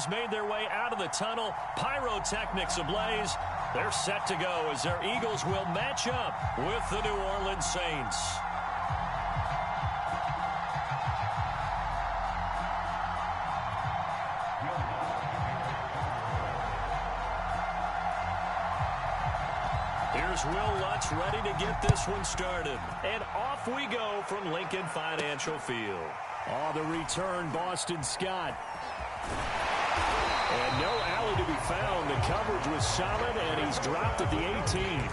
has made their way out of the tunnel. Pyrotechnics ablaze. They're set to go as their Eagles will match up with the New Orleans Saints. Here's Will Lutz ready to get this one started. And off we go from Lincoln Financial Field. On the return, Boston Scott. And no alley to be found. The coverage was solid, and he's dropped at the 18.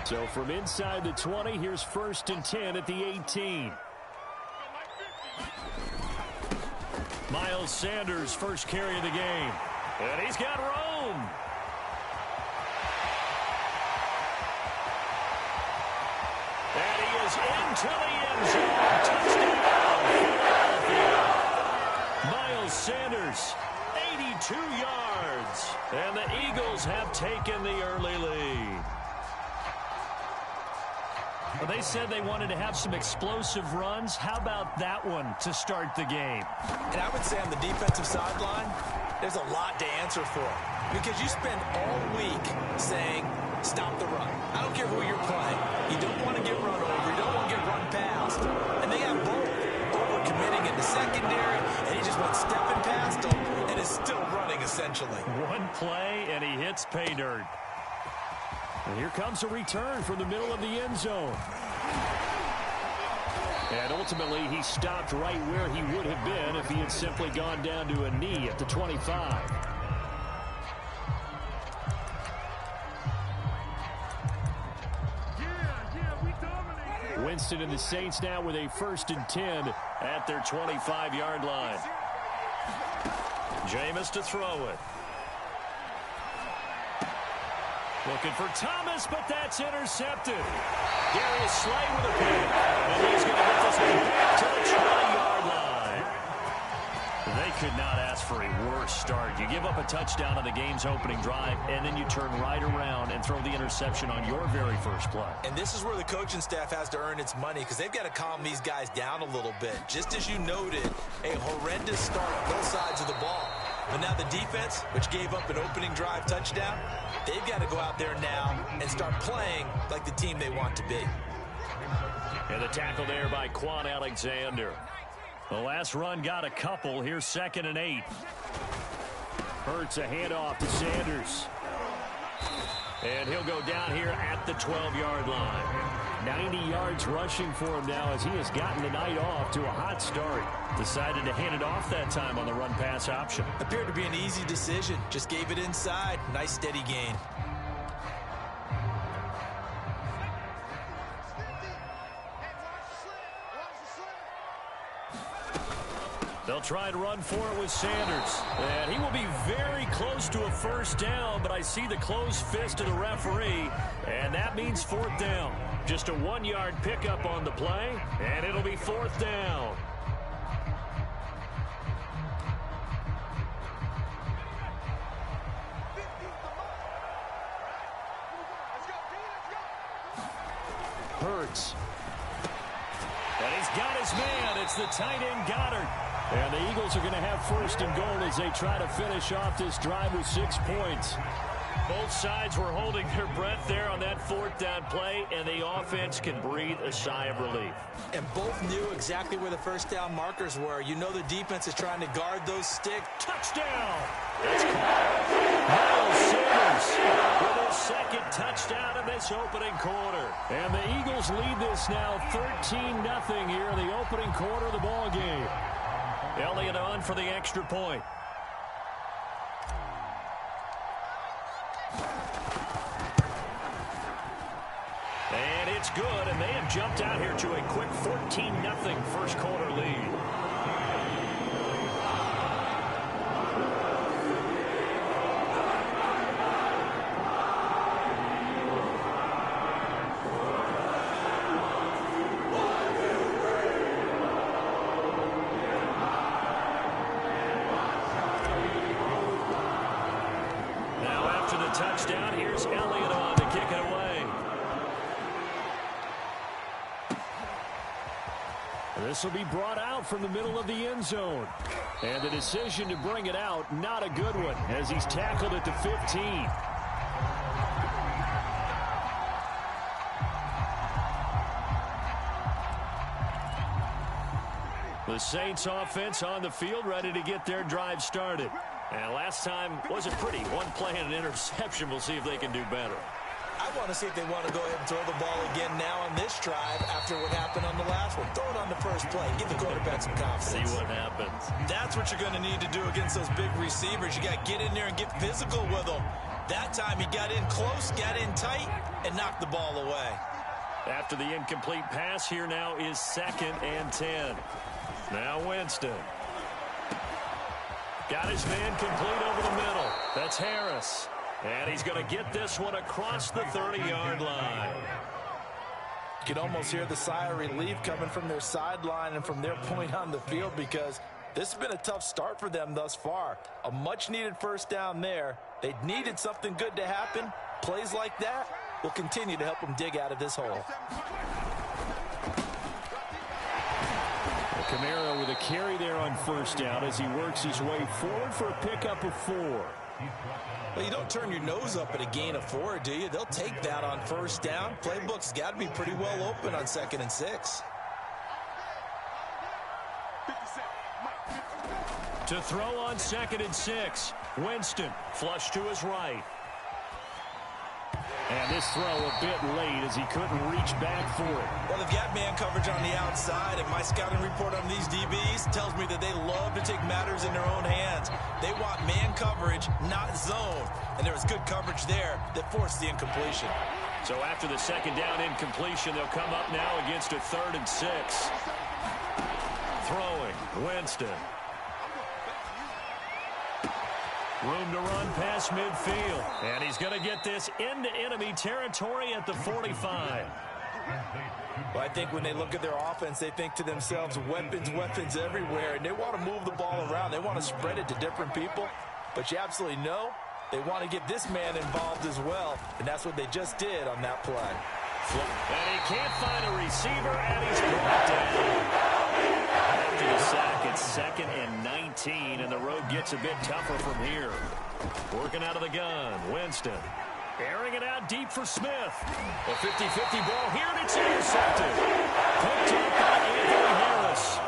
So from inside the 20, here's 1st and 10 at the 18. Miles Sanders, first carry of the game. And he's got room. And he is into the end zone. Touchdown, Philadelphia. Miles Sanders, 82 yards. And the Eagles have taken the early lead. Well, they said they wanted to have some explosive runs. How about that one to start the game? And I would say on the defensive sideline, there's a lot to answer for. Because you spend all week saying, stop the run. I don't care who you're playing. You don't want to get run over. You don't want to get run past. And they have both. Overcommitting in the secondary, and he just went stepping past them and is still running, essentially. One play, and he hits pay dirt. And here comes a return from the middle of the end zone. And ultimately, he stopped right where he would have been if he had simply gone down to a knee at the 25. Winston and the Saints now with a 1st and 10 at their 25-yard line. Jameis to throw it. Looking for Thomas, but that's intercepted. Darius Slay with a pick. And he's going to get this one back to the 20-yard line. They could not ask for a worse start. You give up a touchdown on the game's opening drive, and then you turn right around and throw the interception on your very first play. And this is where the coaching staff has to earn its money because they've got to calm these guys down a little bit. Just as you noted, a horrendous start on both sides of the ball. But now the defense, which gave up an opening drive touchdown, they've got to go out there now and start playing like the team they want to be. And the tackle there by Quan Alexander. The last run got a couple. Here's 2nd and 8. Hurts a handoff to Sanders. And he'll go down here at the 12-yard line. 90 yards rushing for him now as he has gotten the night off to a hot start. Decided to hand it off that time on the run-pass option. Appeared to be an easy decision. Just gave it inside. Nice steady gain. They'll try and run for it with Sanders. And he will be very close to a 1st down, but I see the closed fist of the referee, and that means 4th down. Just a 1-yard pickup on the play, and it'll be 4th down. Hurts. And he's got his man. It's the tight end Goddard. And the Eagles are going to have 1st and goal as they try to finish off this drive with 6 points. Both sides were holding their breath there on that 4th down play, and the offense can breathe a sigh of relief. And both knew exactly where the 1st down markers were. You know the defense is trying to guard those sticks. Touchdown! That's caught. Miles Sanders with his 2nd touchdown in this opening quarter. And the Eagles lead this now 13-0 here in the opening quarter of the ball game. Elliott on for the extra point. And it's good, and they have jumped out here to a quick 14-0 first quarter lead. Touchdown. Here's Elliott on to kick it away. This will be brought out from the middle of the end zone. And the decision to bring it out, not a good one, as he's tackled at the 15. The Saints offense on the field, ready to get their drive started. And last time wasn't pretty. One play and an interception. We'll see if they can do better. I want to see if they want to go ahead and throw the ball again now on this drive after what happened on the last one. Throw it on the first play. Give the quarterback some confidence. See what happens. That's what you're going to need to do against those big receivers. You got to get in there and get physical with them. That time he got in close, got in tight, and knocked the ball away. After the incomplete pass, here now is 2nd and 10. Now Winston. Got his man complete over the middle. That's Harris. And he's going to get this one across the 30-yard line. You can almost hear the sigh of relief coming from their sideline and from their point on the field, because this has been a tough start for them thus far. A much-needed first down there. They needed something good to happen. Plays like that will continue to help them dig out of this hole. Kamara with a carry there on first down as he works his way forward for a pickup of 4. Well, you don't turn your nose up at a gain of 4, do you? They'll take that on first down. Playbook's got to be pretty well open on 2nd and 6. To throw on 2nd and 6. Winston flush to his right. And this throw a bit late as he couldn't reach back for it. Well, they've got man coverage on the outside, and my scouting report on these DBs tells me that they love to take matters in their own hands. They want man coverage, not zone. And there was good coverage there that forced the incompletion. So after the 2nd down incompletion, they'll come up now against a 3rd and 6. Throwing, Winston. Room to run past midfield. And he's going to get this into enemy territory at the 45. Well, I think when they look at their offense, they think to themselves, weapons, weapons everywhere. And they want to move the ball around. They want to spread it to different people. But you absolutely know they want to get this man involved as well. And that's what they just did on that play. And he can't find a receiver, and he's brought down. After the sack, it's 2nd and 19, and the road gets a bit tougher from here. Working out of the gun, Winston. Airing it out deep for Smith. A 50-50 ball here, and it's intercepted. Picked up by Anthony Harris.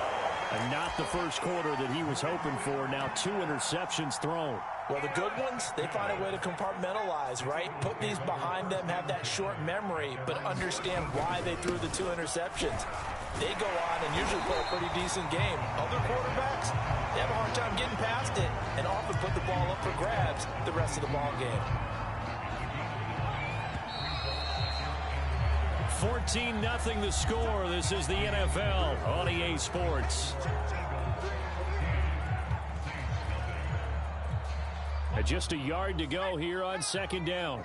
And not the first quarter that he was hoping for. Now 2 interceptions thrown. Well, the good ones, they find a way to compartmentalize, right? Put these behind them, have that short memory, but understand why they threw the 2 interceptions. They go on and usually play a pretty decent game. Other quarterbacks, they have a hard time getting past it and often put the ball up for grabs the rest of the ball game. 14-0 the score. This is the NFL on EA Sports. Just a yard to go here on 2nd down.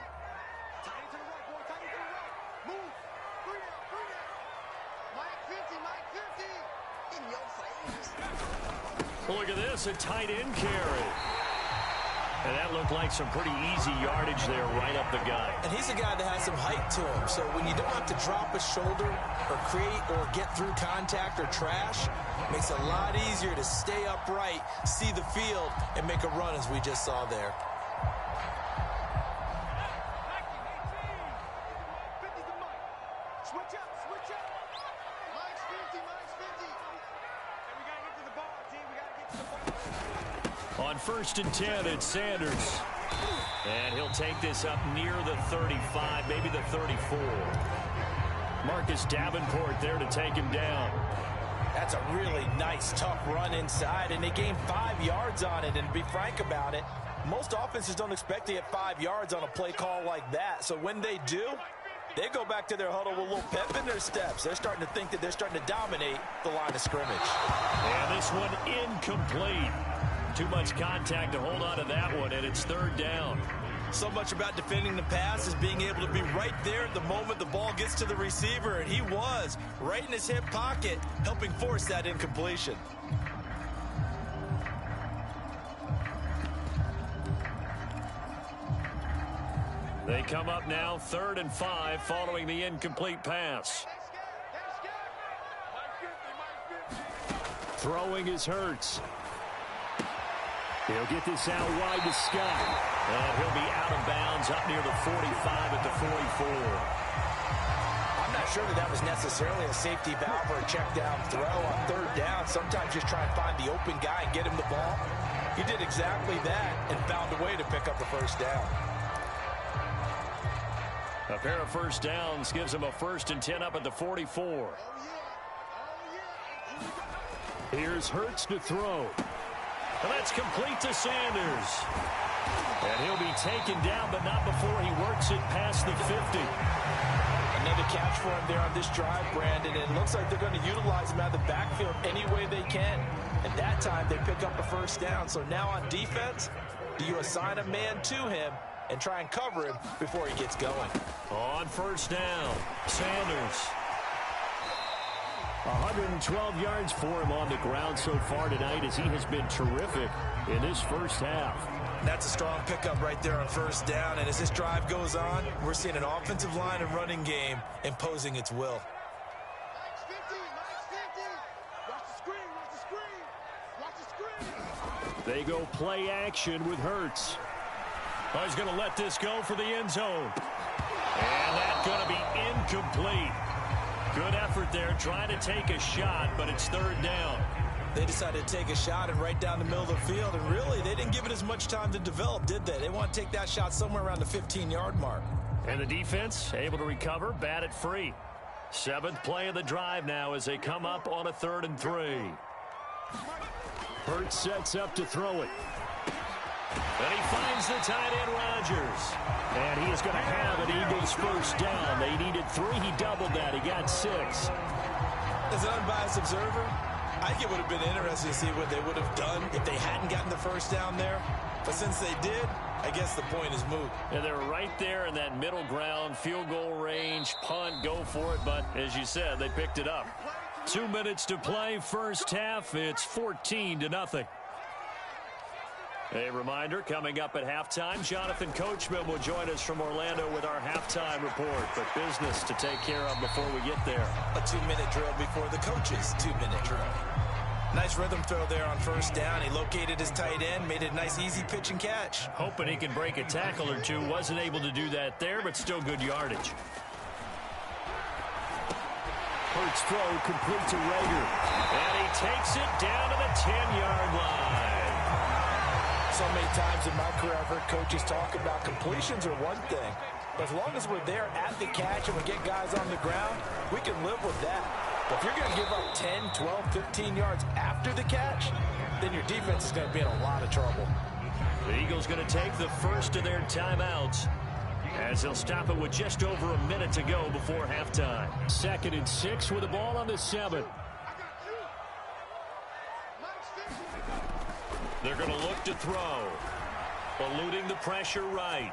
Look at this, a tight end carry. And that looked like some pretty easy yardage there right up the gut. And he's a guy that has some height to him. So when you don't have to drop a shoulder or create or get through contact or trash, it makes it a lot easier to stay upright, see the field, and make a run as we just saw there. On 1st and 10, it's Sanders. And he'll take this up near the 35, maybe the 34. Marcus Davenport there to take him down. That's a really nice, tough run inside, and they gained 5 yards on it. And to be frank about it, most offenses don't expect to get 5 yards on a play call like that. So when they do, they go back to their huddle with a little pep in their steps. They're starting to think that they're starting to dominate the line of scrimmage. And this one incomplete. Too much contact to hold on to that one, and it's 3rd down. So much about defending the pass is being able to be right there at the moment the ball gets to the receiver, and he was right in his hip pocket, helping force that incompletion. They come up now 3rd and 5 following the incomplete pass. Throwing is Hurts. He'll get this out wide to Scott. And he'll be out of bounds up near the 45 at the 44. I'm not sure that was necessarily a safety valve or a check down throw on third down. Sometimes just try and find the open guy and get him the ball. He did exactly that and found a way to pick up the first down. A pair of first downs gives him a 1st and 10 up at the 44. Here's Hurts to throw. And that's complete to Sanders. And he'll be taken down, but not before he works it past the 50. Another catch for him there on this drive, Brandon. And it looks like they're going to utilize him out of the backfield any way they can. And that time they pick up a first down. So now on defense, do you assign a man to him and try and cover him before he gets going? On first down, Sanders. 112 yards for him on the ground so far tonight as he has been terrific in this first half. That's a strong pickup right there on first down. And as this drive goes on, we're seeing an offensive line and running game imposing its will. They go play action with Hurts. Oh, he's going to let this go for the end zone. And that's going to be incomplete. Good effort there, trying to take a shot, but it's third down. They decided to take a shot and right down the middle of the field, and really, they didn't give it as much time to develop, did they? They want to take that shot somewhere around the 15-yard mark. And the defense able to recover, bat it free. 7th play of the drive now as they come up on a 3rd and 3. Hurts sets up to throw it. And he finds the tight end, Rodgers. And he is going to have an Eagles first down. They needed 3. He doubled that. He got 6. As an unbiased observer, I think it would have been interesting to see what they would have done if they hadn't gotten the first down there. But since they did, I guess the point is moot. And they're right there in that middle ground, field goal range, punt, go for it. But as you said, they picked it up. 2 minutes to play, first half. It's 14-0. A reminder, coming up at halftime, Jonathan Coachman will join us from Orlando with our halftime report. But business to take care of before we get there. A 2-minute drill before the coach's 2-minute drill. Nice rhythm throw there on first down. He located his tight end, made it a nice easy pitch and catch. Hoping he can break a tackle or two. Wasn't able to do that there, but still good yardage. Hurts throw complete to Rager. And he takes it down to the 10-yard line. So many times in my career, I've heard coaches talk about completions are one thing. But as long as we're there at the catch and we get guys on the ground, we can live with that. But if you're going to give up 10, 12, 15 yards after the catch, then your defense is going to be in a lot of trouble. The Eagles going to take the first of their timeouts as they'll stop it with just over a minute to go before halftime. 2nd and 6 with the ball on the 7. They're going to look to throw. Eluding the pressure right.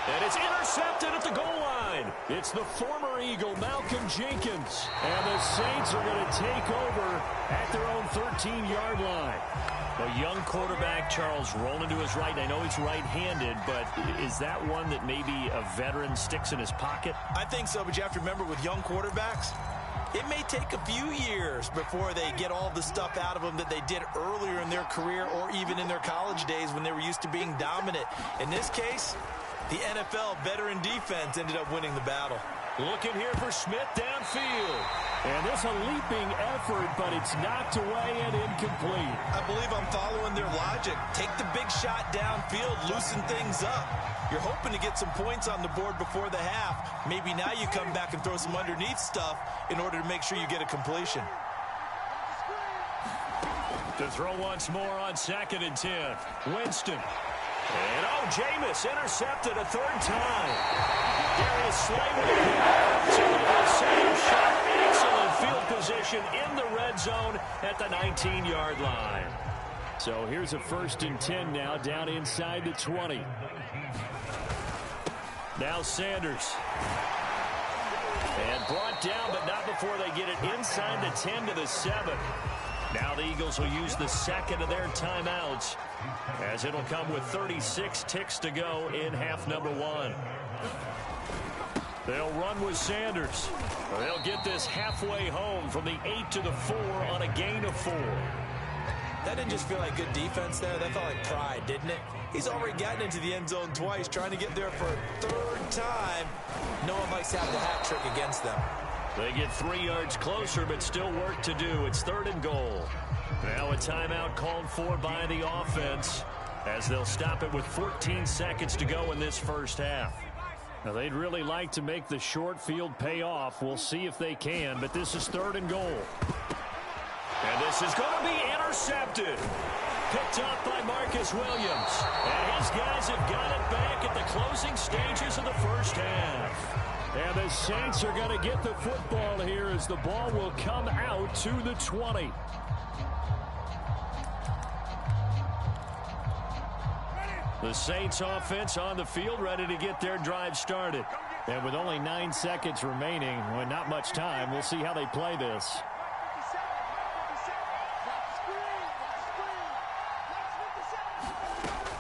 And it's intercepted at the goal line. It's the former Eagle, Malcolm Jenkins. And the Saints are going to take over at their own 13-yard line. A young quarterback, Charles, rolling to his right. I know he's right-handed, but is that one that maybe a veteran sticks in his pocket? I think so, but you have to remember with young quarterbacks, it may take a few years before they get all the stuff out of them that they did earlier in their career or even in their college days when they were used to being dominant. In this case, the NFL veteran defense ended up winning the battle. Looking here for Smith downfield. And this a leaping effort, but it's knocked away and incomplete. I believe I'm following their logic. Take the big shot downfield, loosen things up. You're hoping to get some points on the board before the half. Maybe now you come back and throw some underneath stuff in order to make sure you get a completion. To throw once more on 2nd and 10. Winston. And Jameis intercepted a 3rd time. Darius Slay with the catch. So the second shot. Excellent field position in the red zone at the 19-yard line. So here's a 1st and 10 now down inside the 20. Now Sanders. And brought down, but not before they get it inside the 10 to the 7. Now the Eagles will use the 2nd of their timeouts as it'll come with 36 ticks to go in half number 1. They'll run with Sanders. They'll get this halfway home from the 8 to the 4 on a gain of 4. That didn't just feel like good defense there. That felt like pride, didn't it? He's already gotten into the end zone twice, trying to get there for a third time. No one likes to have the hat trick against them. They get 3 yards closer, but still work to do. It's 3rd and goal. Now a timeout called for by the offense as they'll stop it with 14 seconds to go in this first half. Now, they'd really like to make the short field pay off. We'll see if they can, but this is 3rd and goal. And this is going to be intercepted. Picked up by Marcus Williams. And his guys have got it back at the closing stages of the first half. And the Saints are going to get the football here as the ball will come out to the 20. The Saints offense on the field, ready to get their drive started. And with only 9 seconds remaining, well, not much time, we'll see how they play this.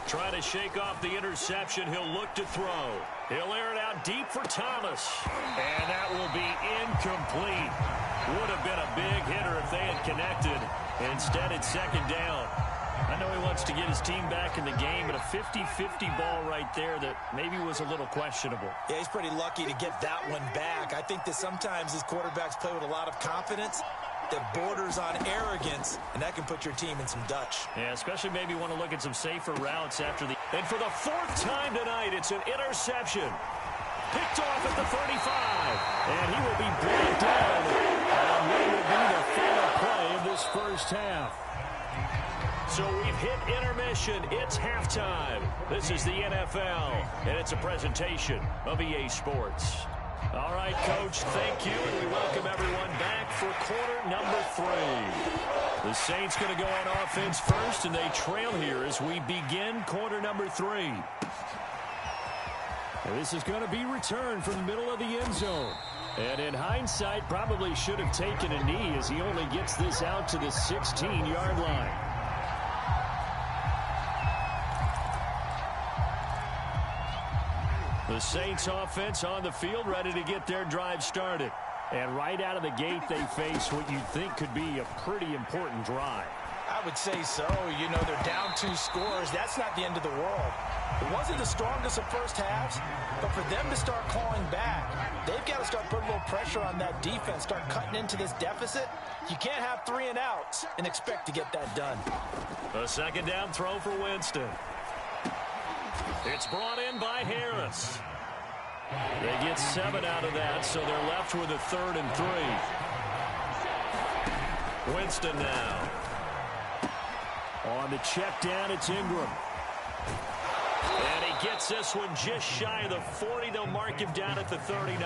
Trying to shake off the interception. He'll look to throw. He'll air it out deep for Thomas. And that will be incomplete. Would have been a big hitter if they had connected. Instead, it's 2nd down. I know he wants to get his team back in the game, but a 50-50 ball right there that maybe was a little questionable. Yeah, he's pretty lucky to get that one back. I think that sometimes these quarterbacks play with a lot of confidence that borders on arrogance, and that can put your team in some Dutch. Yeah, especially maybe want to look at some safer routes after the... And for the 4th time tonight, it's an interception. Picked off at the 35. And he will be brought down. And that will be the final play of this first half. So we've hit intermission. It's halftime. This is the NFL, and it's a presentation of EA Sports. All right, Coach, thank you, and we welcome everyone back for quarter number 3. The Saints going to go on offense first, and they trail here as we begin quarter number 3. And this is going to be returned from the middle of the end zone. And in hindsight, probably should have taken a knee as he only gets this out to the 16-yard line. The Saints offense on the field, ready to get their drive started. And right out of the gate, they face what you'd think could be a pretty important drive. I would say so. You know, they're down 2 scores. That's not the end of the world. It wasn't the strongest of first halves, but for them to start clawing back, they've got to start putting a little pressure on that defense, start cutting into this deficit. You can't have 3 and outs and expect to get that done. A 2nd down throw for Winston. It's brought in by Harris. They get 7 out of that, so they're left with a 3rd and 3. Winston now. On the check down, it's Ingram. And he gets this one just shy of the 40. They'll mark him down at the 39.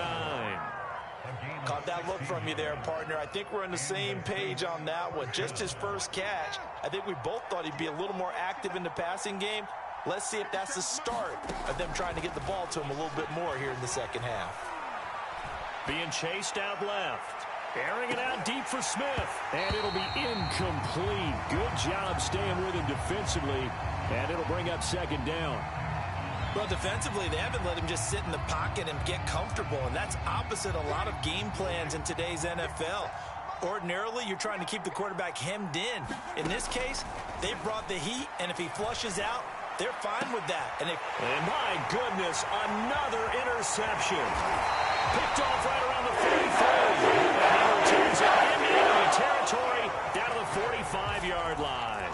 Caught that look from you there, partner. I think we're on the same page on that one. Just his first catch. I think we both thought he'd be a little more active in the passing game. Let's see if that's the start of them trying to get the ball to him a little bit more here in the second half. Being chased out left. Airing it out deep for Smith. And it'll be incomplete. Good job staying with him defensively. And it'll bring up 2nd down. Well, defensively, they haven't let him just sit in the pocket and get comfortable. And that's opposite a lot of game plans in today's NFL. Ordinarily, you're trying to keep the quarterback hemmed in. In this case, they brought the heat, and if he flushes out, they're fine with that. And my goodness, another interception. Picked off right around the 43. And he returns it into enemy territory down to the 45-yard line.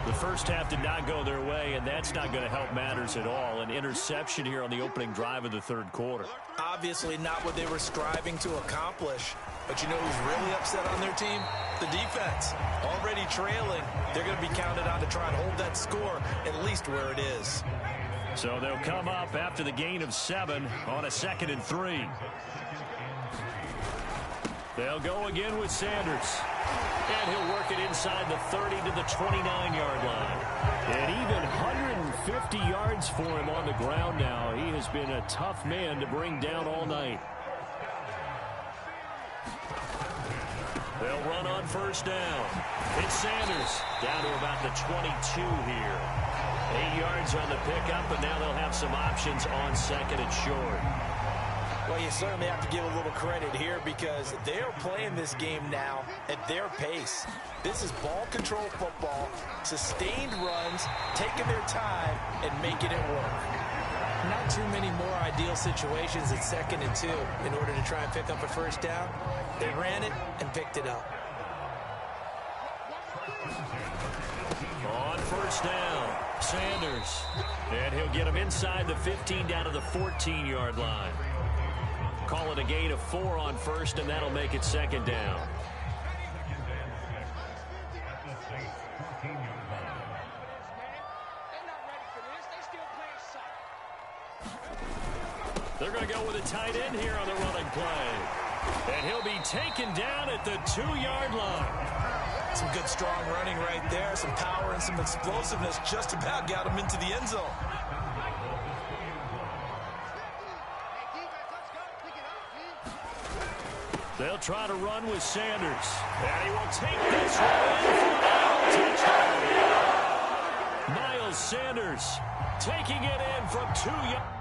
The first half did not go their way, and that's not going to help matters at all. An interception here on the opening drive of the 3rd quarter. Obviously not what they were striving to accomplish. But you know who's really upset on their team? The defense. Already trailing. They're going to be counted on to try and hold that score at least where it is. So they'll come up after the gain of 7 on a 2nd and 3. They'll go again with Sanders. And he'll work it inside the 30 to the 29-yard line. And even 150 yards for him on the ground now. He has been a tough man to bring down all night. They'll run on 1st down. It's Sanders down to about the 22 here. 8 yards on the pickup, but now they'll have some options on 2nd and short. Well, you certainly have to give a little credit here because they're playing this game now at their pace. This is ball control football, sustained runs, taking their time, and making it work. Not too many more ideal situations at 2nd and 2 in order to try and pick up a first down. They ran it and picked it up. On first down, Sanders. And he'll get him inside the 15 down to the 14-yard line. Call it a gain of 4 on first, and that'll make it 2nd down. They're going to go with a tight end here on the running play. And he'll be taken down at the 2-yard line. Some good, strong running right there. Some power and some explosiveness just about got him into the end zone. They'll try to run with Sanders. And he will take this one in for a touchdown. Miles Sanders taking it in from 2 yards.